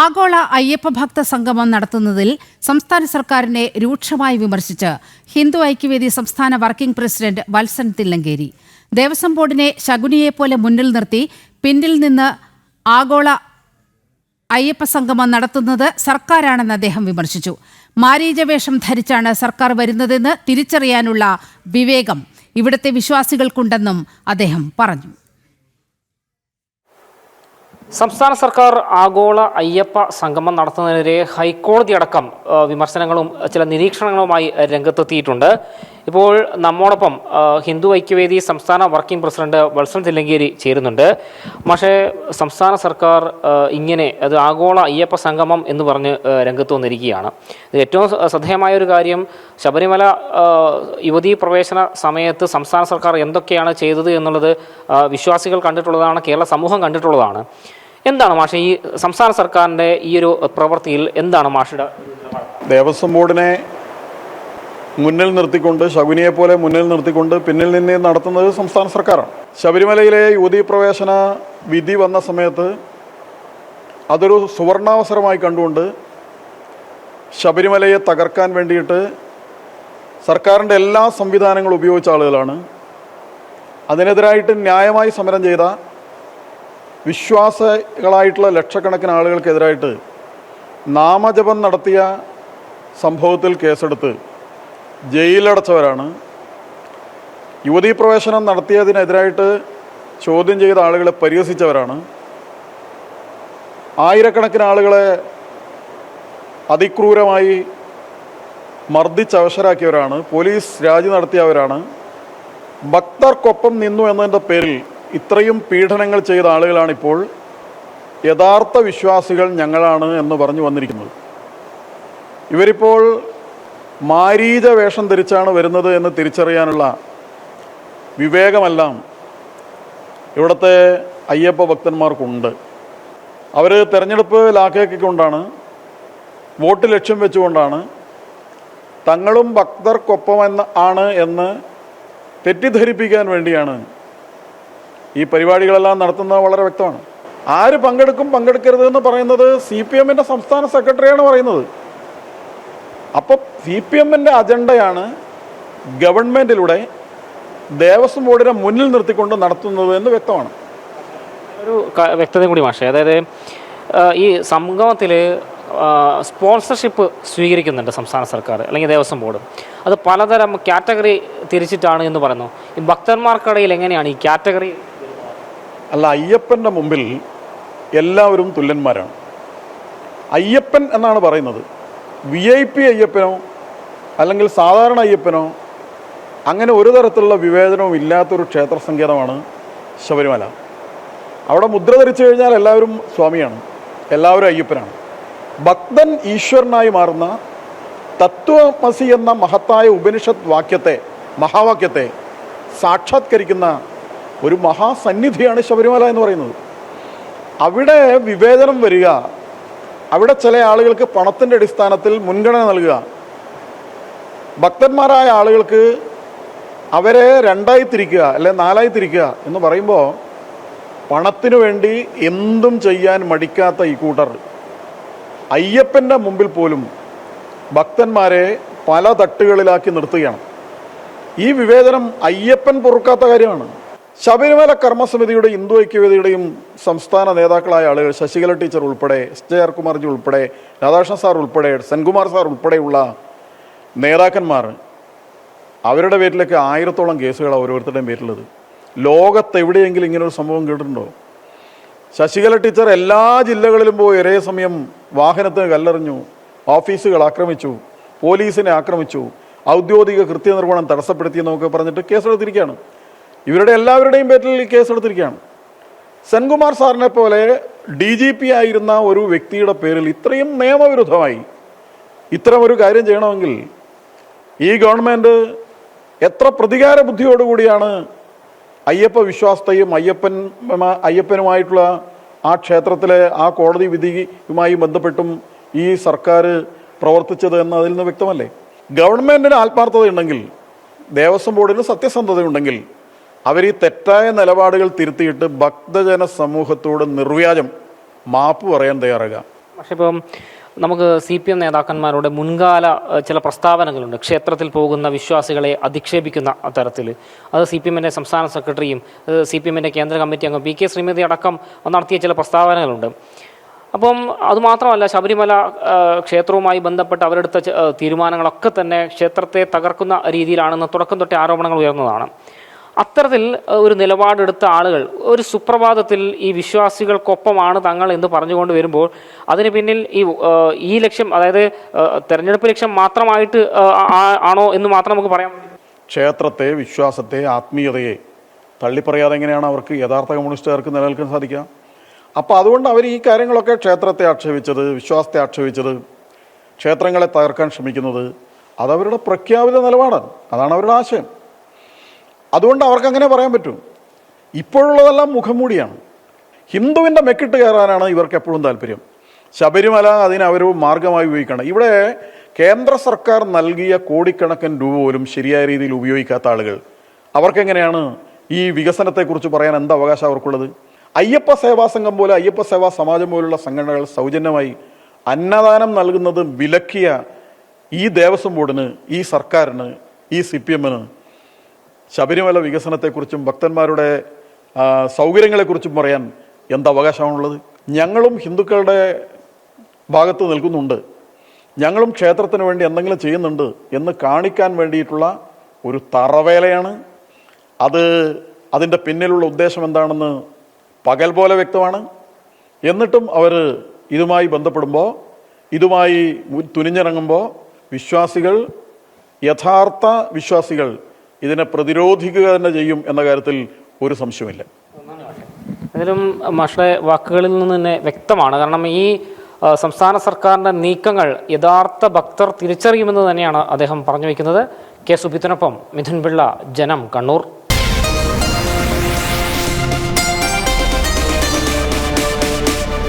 ആഗോള അയ്യപ്പ ഭക്ത സംഗമം നടത്തുന്നതിൽ സംസ്ഥാന സർക്കാരിനെ രൂക്ഷമായി വിമർശിച്ച് ഹിന്ദു ഐക്യവേദി സംസ്ഥാന വർക്കിംഗ് പ്രസിഡന്റ് വത്സൻ തില്ലങ്കേരി. ദേവസ്വം ബോർഡിനെ ശകുനിയെപ്പോലെ മുന്നിൽ നിർത്തി പിന്നിൽ നിന്ന് ആഗോള അയ്യപ്പ സംഗമം നടത്തുന്നത് സർക്കാരാണെന്ന് അദ്ദേഹം വിമർശിച്ചു. മാരീചവേഷം ധരിച്ചാണ് സർക്കാർ വരുന്നതെന്ന് തിരിച്ചറിയാനുള്ള വിവേകം ഇവിടുത്തെ വിശ്വാസികൾക്കുണ്ടെന്നും അദ്ദേഹം പറഞ്ഞു. സംസ്ഥാന സർക്കാർ ആഗോള അയ്യപ്പ സംഗമം നടത്തുന്നതിനെതിരെ ഹൈക്കോടതി അടക്കം വിമർശനങ്ങളും ചില നിരീക്ഷണങ്ങളുമായി രംഗത്തെത്തിയിട്ടുണ്ട്. ഇപ്പോൾ നമ്മോടൊപ്പം ഹിന്ദു ഐക്യവേദി സംസ്ഥാന വർക്കിംഗ് പ്രസിഡന്റ് വത്സൻ തില്ലങ്കേരി ചേരുന്നുണ്ട്. പക്ഷേ സംസ്ഥാന സർക്കാർ ഇങ്ങനെ അത് ആഗോള അയ്യപ്പ സംഗമം എന്ന് പറഞ്ഞ് രംഗത്ത് വന്നിരിക്കുകയാണ്. ഏറ്റവും ശ്രദ്ധേയമായ ഒരു കാര്യം, ശബരിമല യുവതീ പ്രവേശന സമയത്ത് സംസ്ഥാന സർക്കാർ എന്തൊക്കെയാണ് ചെയ്തത് എന്നുള്ളത് വിശ്വാസികൾ കണ്ടിട്ടുള്ളതാണ്, കേരള സമൂഹം കണ്ടിട്ടുള്ളതാണ്. എന്താണ് മാഷെ ഈ സംസ്ഥാന സർക്കാരിൻ്റെ ഈ ഒരു പ്രവൃത്തിയിൽ എന്താണ് മാഷയുടെ? ദേവസ്വം ബോർഡിനെ മുന്നിൽ നിർത്തിക്കൊണ്ട്, ശകുനിയെ പോലെ മുന്നിൽ നിർത്തിക്കൊണ്ട് പിന്നിൽ നിന്ന് നടത്തുന്നത് സംസ്ഥാന സർക്കാരാണ്. ശബരിമലയിലെ യുവതീ പ്രവേശന വിധി വന്ന സമയത്ത് അതൊരു സുവർണാവസരമായി കണ്ടുകൊണ്ട് ശബരിമലയെ തകർക്കാൻ വേണ്ടിയിട്ട് സർക്കാരിൻ്റെ എല്ലാ സംവിധാനങ്ങളും ഉപയോഗിച്ച ആളുകളാണ്. അതിനെതിരായിട്ട് ന്യായമായി സമരം ചെയ്ത വിശ്വാസികളായിട്ടുള്ള ലക്ഷക്കണക്കിന് ആളുകൾക്കെതിരായിട്ട് നാമജപം നടത്തിയ സംഭവത്തിൽ കേസെടുത്ത് ജയിലിലടച്ചവരാണ്. യുവതീ പ്രവേശനം നടത്തിയതിനെതിരായിട്ട് ചോദ്യം ചെയ്ത ആളുകളെ പരിഹസിച്ചവരാണ്. ആയിരക്കണക്കിന് ആളുകളെ അതിക്രൂരമായി മർദ്ദിച്ചവശരാക്കിയവരാണ്. പോലീസ് രാജി നടത്തിയവരാണ്. ഭക്തർക്കൊപ്പം നിന്നു എന്നതിൻ്റെ പേരിൽ ഇത്രയും പീഡനങ്ങൾ ചെയ്ത ആളുകളാണിപ്പോൾ യഥാർത്ഥ വിശ്വാസികൾ ഞങ്ങളാണ് എന്ന് പറഞ്ഞു വന്നിരിക്കുന്നത്. ഇവരിപ്പോൾ മാരീച വേഷം ധരിച്ചാണ് വരുന്നത് എന്ന് തിരിച്ചറിയാനുള്ള വിവേകമെല്ലാം ഇവിടുത്തെ അയ്യപ്പ ഭക്തന്മാർക്കുണ്ട്. അവർ തെരഞ്ഞെടുപ്പ് ലാക്കാക്കിക്കൊണ്ടാണ്, വോട്ട് ലക്ഷ്യം വെച്ചുകൊണ്ടാണ് തങ്ങളും ഭക്തർക്കൊപ്പം ആണ് എന്ന് തെറ്റിദ്ധരിപ്പിക്കാൻ വേണ്ടിയാണ് ഈ പരിപാടികളെല്ലാം നടത്തുന്നത്. വളരെ വ്യക്തമാണ്. ആര് പങ്കെടുക്കും പങ്കെടുക്കരുത് എന്ന് പറയുന്നത് CPM-ൻ്റെ സംസ്ഥാന സെക്രട്ടറിയാണ് പറയുന്നത്. അപ്പോൾ CPM-ൻ്റെ അജണ്ടയാണ് ഗവൺമെൻറ്റിലൂടെ ദേവസ്വം ബോർഡിനെ മുന്നിൽ നിർത്തിക്കൊണ്ട് നടത്തുന്നത് എന്ന് വ്യക്തമാണ്. ഒരു വ്യക്തത കൂടി മാഷേ, അതായത് ഈ സംഗമത്തിൽ സ്പോൺസർഷിപ്പ് സ്വീകരിക്കുന്നുണ്ട് സംസ്ഥാന സർക്കാർ അല്ലെങ്കിൽ ദേവസ്വം ബോർഡ്. അത് പലതരം കാറ്റഗറി തിരിച്ചിട്ടാണ് എന്ന് പറയുന്നു. ഈ ഭക്തന്മാർക്കിടയിൽ എങ്ങനെയാണ് ഈ കാറ്റഗറി? അല്ല, അയ്യപ്പൻ്റെ മുമ്പിൽ എല്ലാവരും തുല്യന്മാരാണ്. അയ്യപ്പൻ എന്നാണ് പറയുന്നത്. VIP അയ്യപ്പനോ അല്ലെങ്കിൽ സാധാരണ അയ്യപ്പനോ അങ്ങനെ ഒരു തരത്തിലുള്ള വിവേചനവും ഇല്ലാത്തൊരു ക്ഷേത്ര സങ്കേതമാണ് ശബരിമല. അവിടെ മുദ്ര ധരിച്ചു കഴിഞ്ഞാൽ എല്ലാവരും സ്വാമിയാണ്, എല്ലാവരും അയ്യപ്പനാണ്. ഭക്തൻ ഈശ്വരനായി മാറുന്ന തത്വമസി എന്ന മഹത്തായ ഉപനിഷത്ത് മഹാവാക്യത്തെ സാക്ഷാത്കരിക്കുന്ന ഒരു മഹാസന്നിധിയാണ് ശബരിമല എന്ന് പറയുന്നത്. അവിടെ വിവേചനം വരിക, അവിടെ ചില ആളുകൾക്ക് പണത്തിൻ്റെ അടിസ്ഥാനത്തിൽ മുൻഗണന നൽകുക, ഭക്തന്മാരായ ആളുകൾക്ക് അവരെ രണ്ടായി തിരിക്കുക അല്ലെ നാലായി തിരിക്കുക എന്ന് പറയുമ്പോൾ പണത്തിനു വേണ്ടി എന്തും ചെയ്യാൻ മടിക്കാത്ത ഈ കൂട്ടർ അയ്യപ്പൻ്റെ മുമ്പിൽ പോലും ഭക്തന്മാരെ പല തട്ടുകളിലാക്കി നിർത്തുകയാണ്. ഈ വിവേചനം അയ്യപ്പൻ പൊറുക്കാത്ത കാര്യമാണ്. ശബരിമല കർമ്മസമിതിയുടെ ഹിന്ദു ഐക്യവേദിയുടെയും സംസ്ഥാന നേതാക്കളായ ആളുകൾ, ശശികല ടീച്ചർ ഉൾപ്പെടെ, SJR കുമാർജി ഉൾപ്പെടെ, രാധാകൃഷ്ണൻ സാർ ഉൾപ്പെടെ, സെൻകുമാർ സാർ ഉൾപ്പെടെയുള്ള നേതാക്കന്മാർ, അവരുടെ പേരിലൊക്കെ 1000-ഓളം കേസുകളാണ് ഓരോരുത്തരുടെയും പേരിലുള്ളത്. ലോകത്തെവിടെയെങ്കിലും ഇങ്ങനൊരു സംഭവം കേട്ടിട്ടുണ്ടോ? ശശികല ടീച്ചർ എല്ലാ ജില്ലകളിലും പോയി ഒരേ സമയം വാഹനത്തിന് കല്ലെറിഞ്ഞു, ഓഫീസുകൾ ആക്രമിച്ചു, പോലീസിനെ ആക്രമിച്ചു, ഔദ്യോഗിക കൃത്യനിർവഹണം തടസ്സപ്പെടുത്തിയെന്നൊക്കെ പറഞ്ഞിട്ട് കേസെടുത്തിരിക്കുകയാണ്. ഇവരുടെ എല്ലാവരുടെയും പേരിൽ കേസെടുത്തിരിക്കുകയാണ്. സെൻകുമാർ സാറിനെ പോലെ DGP ആയിരുന്ന ഒരു വ്യക്തിയുടെ പേരിൽ ഇത്രയും നിയമവിരുദ്ധമായി ഇത്തരമൊരു കാര്യം ചെയ്യണമെങ്കിൽ ഈ ഗവൺമെൻറ് എത്ര പ്രതികാര ബുദ്ധിയോടുകൂടിയാണ് അയ്യപ്പ വിശ്വാസത്തെയും അയ്യപ്പനുമായിട്ടുള്ള ആ ക്ഷേത്രത്തിലെ ആ കോടതി വിധിയുമായി ബന്ധപ്പെട്ടും ഈ സർക്കാർ പ്രവർത്തിച്ചത് എന്ന് അതിൽ നിന്ന് വ്യക്തമല്ലേ? ഗവൺമെൻറ്റിന് ആത്മാർത്ഥതയുണ്ടെങ്കിൽ, ദേവസ്വം ബോർഡിന് സത്യസന്ധതയുണ്ടെങ്കിൽ അവർ ഈ തെറ്റായ നിലപാടുകൾ തിരുത്തിയിട്ട് ഭക്തജന സമൂഹത്തോട് നിർവ്യാജം മാപ്പ് പറയാൻ തയ്യാറാകുക. പക്ഷേ ഇപ്പം നമുക്ക് CPM നേതാക്കന്മാരുടെ മുൻകാല ചില പ്രസ്താവനകളുണ്ട്. ക്ഷേത്രത്തിൽ പോകുന്ന വിശ്വാസികളെ അധിക്ഷേപിക്കുന്ന തരത്തിൽ. അത് CPM-ന്റെ സംസ്ഥാന സെക്രട്ടറിയും CPM-ന്റെ കേന്ദ്ര കമ്മിറ്റി അംഗം PK ശ്രീമതി അടക്കം നടത്തിയ ചില പ്രസ്താവനകളുണ്ട്. അപ്പം അതുമാത്രമല്ല, ശബരിമല ക്ഷേത്രവുമായി ബന്ധപ്പെട്ട് അവരെടുത്ത തീരുമാനങ്ങളൊക്കെ തന്നെ ക്ഷേത്രത്തെ തകർക്കുന്ന രീതിയിലാണെന്ന് തുടക്കം തൊട്ടേ ആരോപണങ്ങൾ ഉയർന്നതാണ്. അത്തരത്തിൽ ഒരു നിലപാടെടുത്ത ആളുകൾ ഒരു സുപ്രഭാതത്തിൽ ഈ വിശ്വാസികൾക്കൊപ്പമാണ് തങ്ങൾ എന്ന് പറഞ്ഞുകൊണ്ട് വരുമ്പോൾ അതിന് പിന്നിൽ ഈ ലക്ഷ്യം, അതായത് തെരഞ്ഞെടുപ്പ് ലക്ഷ്യം മാത്രമായിട്ട് ആണോ എന്ന് മാത്രം നമുക്ക് പറയാൻ വേണ്ടി. ക്ഷേത്രത്തെ, വിശ്വാസത്തെ, ആത്മീയതയെ തള്ളിപ്പറയാതെ എങ്ങനെയാണ് അവർക്ക് യഥാർത്ഥ കമ്മ്യൂണിസ്റ്റുകാർക്ക് നിലനിൽക്കാൻ സാധിക്കുക? അപ്പോൾ അതുകൊണ്ട് അവർ ഈ കാര്യങ്ങളൊക്കെ, ക്ഷേത്രത്തെ ആക്ഷേപിച്ചത്, വിശ്വാസത്തെ ആക്ഷേപിച്ചത്, ക്ഷേത്രങ്ങളെ തകർക്കാൻ ശ്രമിക്കുന്നത്, അതവരുടെ പ്രഖ്യാപിത നിലപാടാണ്. അതാണ് അവരുടെ ആശയം. അതുകൊണ്ട് അവർക്ക് അങ്ങനെ പറയാൻ പറ്റും. ഇപ്പോഴുള്ളതെല്ലാം മുഖംമൂടിയാണ്. ഹിന്ദുവിൻ്റെ മെക്കിട്ട് കയറാനാണ് ഇവർക്ക് എപ്പോഴും താല്പര്യം. ശബരിമല അതിന് അവർ മാർഗമായി ഉപയോഗിക്കണം. ഇവിടെ കേന്ദ്ര സർക്കാർ നൽകിയ കോടിക്കണക്കിന് രൂപ പോലും ശരിയായ രീതിയിൽ ഉപയോഗിക്കാത്ത ആളുകൾ, അവർക്കെങ്ങനെയാണ് ഈ വികസനത്തെക്കുറിച്ച് പറയാൻ എന്താ അവകാശം അവർക്കുള്ളത്? അയ്യപ്പ സേവാ സംഘം പോലെ, അയ്യപ്പ സേവാ സമാജം പോലുള്ള സംഘടനകൾ സൗജന്യമായി അന്നദാനം നൽകുന്നത് വിലക്കിയ ഈ ദേവസ്വം ബോർഡിന്, ഈ സർക്കാരിന്, ഈ CPM-ന് ശബരിമല വികസനത്തെക്കുറിച്ചും ഭക്തന്മാരുടെ സൗകര്യങ്ങളെക്കുറിച്ചും പറയാൻ എന്ത് അവകാശമാണുള്ളത്? ഞങ്ങളും ഹിന്ദുക്കളുടെ ഭാഗത്ത് നിൽക്കുന്നുണ്ട്, ഞങ്ങളും ക്ഷേത്രത്തിന് വേണ്ടി എന്തെങ്കിലും ചെയ്യുന്നുണ്ട് എന്ന് കാണിക്കാൻ വേണ്ടിയിട്ടുള്ള ഒരു തറവേലയാണ് അത്. അതിൻ്റെ പിന്നിലുള്ള ഉദ്ദേശം എന്താണെന്ന് പകൽ പോലെ വ്യക്തമാണ്. എന്നിട്ടും അവർ ഇതുമായി ബന്ധപ്പെടുമ്പോൾ, ഇതുമായി തുനിഞ്ഞിറങ്ങുമ്പോൾ വിശ്വാസികൾ, യഥാർത്ഥ വിശ്വാസികൾ ഇതിനെ പ്രതിരോധിക്കുക തന്നെ ചെയ്യും എന്ന കാര്യത്തിൽ ഒരു സംശയമില്ല. ഇതിലും മാഷയുടെ വാക്കുകളിൽ നിന്ന് തന്നെ വ്യക്തമാണ്. കാരണം ഈ സംസ്ഥാന സർക്കാരിൻ്റെ നീക്കങ്ങൾ യഥാർത്ഥ ഭക്തർ തിരിച്ചറിയുമെന്ന് തന്നെയാണ് അദ്ദേഹം പറഞ്ഞു വയ്ക്കുന്നത്. കെ സുബിത്തിനൊപ്പം മിഥുൻ പിള്ള, ജനം, കണ്ണൂർ.